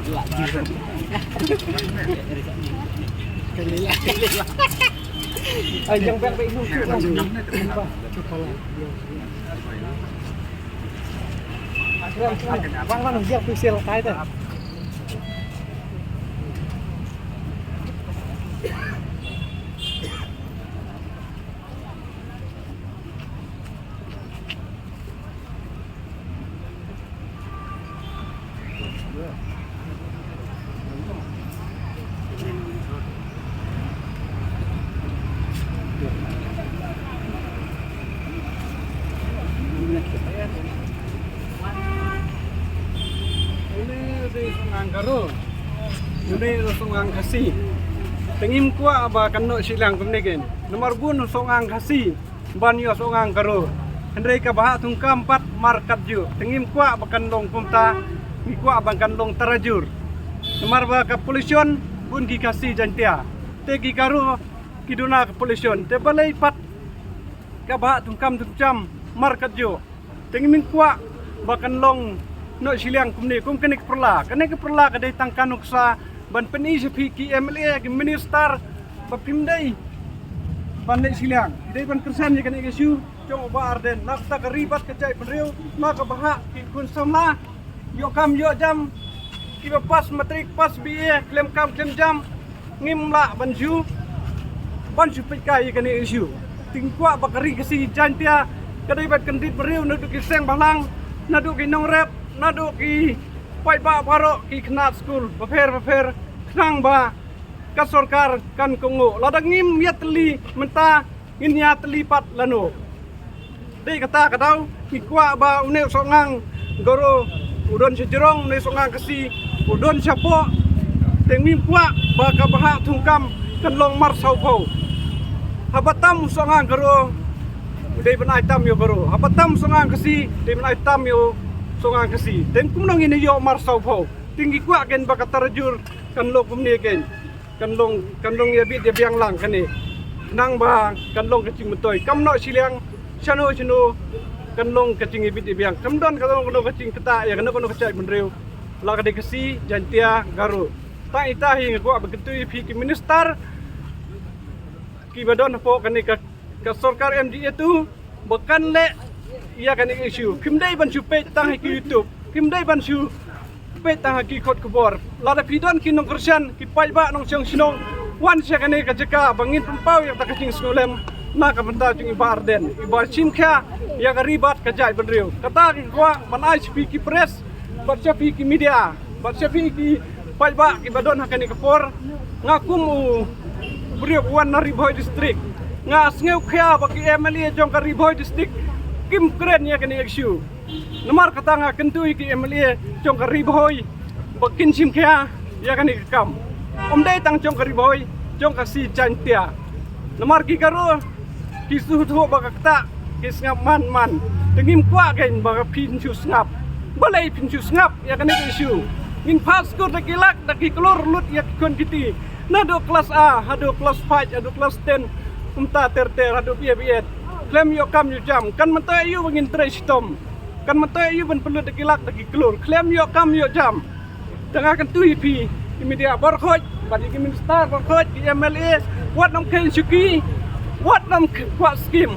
Yang baik-baik itu Bang Lan siap pisir tay teh. Angkaro, ini sungang kasih. Tengim kuah apa kano silang kumnegen. Nomor bun sungang kasih, banyo sungang karo. Hendai kabah tungkam 4 markat ju. Tengim kuah bakan long pumta, kuah bakan long tarajur. Nomor ba kepolisian bun ki kasih jantia. Tegi karo kiduna kepolisian. Te balai 4 kabah tungkam tuncam markat ju. Tengim kuah bakan long no silang kumni kum kenik perla kadai tangkan uksa ban peni sepi ki MLA ki minister bapimdai ban dei silang dei ban kersan ye kenik isu jong ba arden nakta ka ribat ka jai penriu maka baha ki kun samla yo kam yo jam ki pas matrik pas BA klem kam klem jam ngimla banju banju pekai ye kenik isu tingkwa bakari kesi jantia kadai ban kendit penriu nadu ki seng balang nadu ki nongrep nado ki pai ba baro ki knat school bafer knang ba ka sarkar kan kongo ladangim yatli menta inya telipat lano dei kata kadau ki kwa ba une songang goro udon sejerong ne songang kasi udon sapo tengmi kwa ba ka baha tungkam kan long mar saupo habatam songang goro dei benai tam yo goro habatam songang kasi dei benai tam yo songang kasi dan kumnong ini yo marsau pau tinggi kuat kan baka tarjur kan long kumni kan long ya bit dia biang lang kan ni nang ba kan long kecing metoi kam no siliang chano kan long kecing bit dia biang kam don kan long kecing keta ya kan no kecai menreu la ka kasi jantia garu ta ita hi kuat begitu pi ki minister ki badon po kan ni ka sarkar MDA tu bukan le ia kan isu kimdai ban chupe tang ki YouTube kimdai ban chu pe tang ki khot kubor lada pidon ki nong kersian ki pai ba nong chang sinong wan sia kan ka jeka bangin pempau yang tak kacing skolem na ka benda jing barden ibar chimkha ya ka ribat ka jai benriu kata ki kwa ban ISP ki press baca pi ki media baca pi ki pai ba ki badon hakani kapor ngakum beriu wan na Riboy district nga sneu khia ba ki MLA jong ka Riboy district kim keren ya kini isu nomor kata nga kentui ki MLA jong ka Riboy bakin sim kya ya kani kam dai tang jong ka Riboy jong ka si jantia nomor ki karo ki su thu ba kata ki ngap man tengim kwa gen ba pin chu ngap balai pin chu ngap ya kani isu in pas kur da kilak da ki klor lut ya kon kiti nado kelas A hado kelas 5 hado kelas 10 umta ter hado biet klem yo kam yo jam kan mentai yo bangin trestom kan mentai yo ben perlu dekilak deki kelur klem yo kam yo jam tengah kan tu pi media barkhoj bagi minister barkhoj ki MLA wat nam ken suki wat nam kwa skim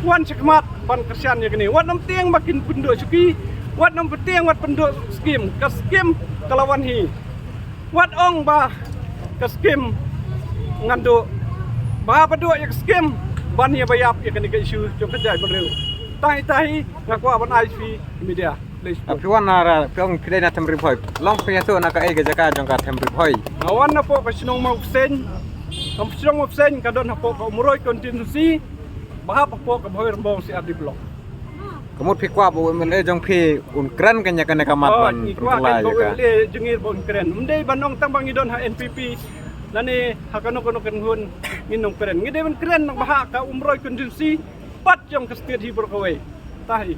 wan cekmat ban kersian ya gini wat nam tiang makin penduk suki wat nam tiang wat penduk skim ka skim kalawan hi wat ong ba ka skim ngando ba penduk ya skim ban ya bayap ya kani isu jom kejai bereu tai ngakwa ban ISP media apiwan nara piong kidai na temri phoi long pia tu na ka e jaka jong ka temri phoi awan na po ka sinong mau sen kam sinong mau sen ka don po ka umroy kontinusi bahap po ka bhoir mbong si adi blok kemut pi kwa bo men e jong pi un kran kan ya kan kamat ban pertulai ya ka le jengir bon kren mendai banong tambang idon ha NPP lani hakano kono kan hun minong kren ngide ben kren nang baha ka umroy kontinusi pat jong ka state hi berkawai tahi